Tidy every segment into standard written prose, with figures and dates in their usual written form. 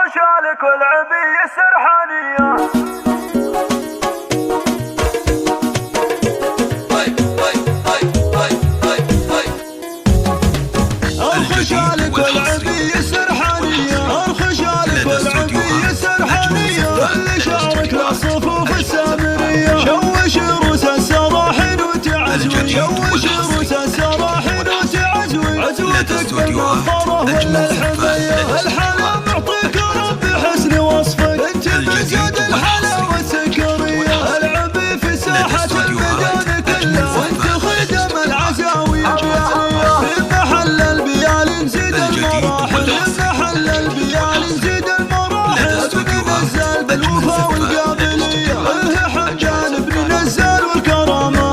الخشالك والعبي السرحانية. الخشالك والعبي السرحانية، الخشالك والعبي السرحانية، اللي شارك للصفوف السامرية، شوش روس السراحل وتعزوي، شوش روس السراحل وتعزوي، عزوتك بالمنظرة ولا الحمية، الحلا معطيك رب حسن وصفك، انت مزاد الحلاوة السكرية، العبي في ساحة الميدان كله، وانت خدم العزاوي البيالية، في محل البيال نزيد المراحل، في محل البيال نزيد المراحل، ابن نزال بالوفا والقابلية، حمدان بن نزال والكرامة،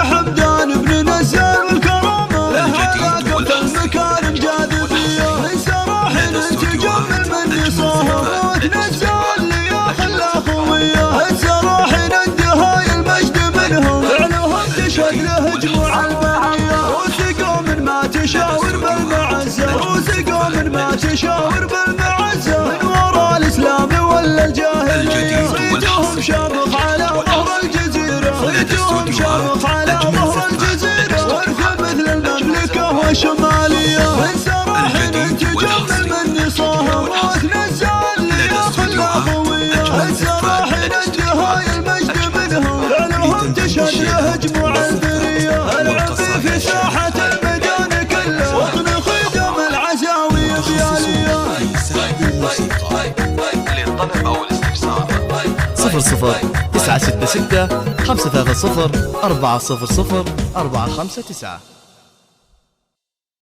حمدان بن نزال والكرامة، هذاك المكارم جاذبية، سراحل انت جمل من نصاها، وتنزل لي يا خلا خوية، سراحل عند هاي المجد منهم، فعلهم تشهد له جموع البرية، وثقوا من ما تشاور بالمعزة، وثقوا من ما تشاور بالمعزة، من وراء الإسلام ولا الجاهلية، صيتهم شامخ على ظهر الجزيرة، صيتهم شامخ على ظهر الجزيرة، وارث مثل المملكة والشمالية، من سراحل انت جمل من نصاها، وتنزل لي يا خلا خوية، سراحل عند هاي المجد منهم، فعلهم تشهد له جموع البرية، العبي في ساحة الميدان كله، وطن خدم العزاوي بيالية. للطلب أو الاستفسار 00 966 530 400 459.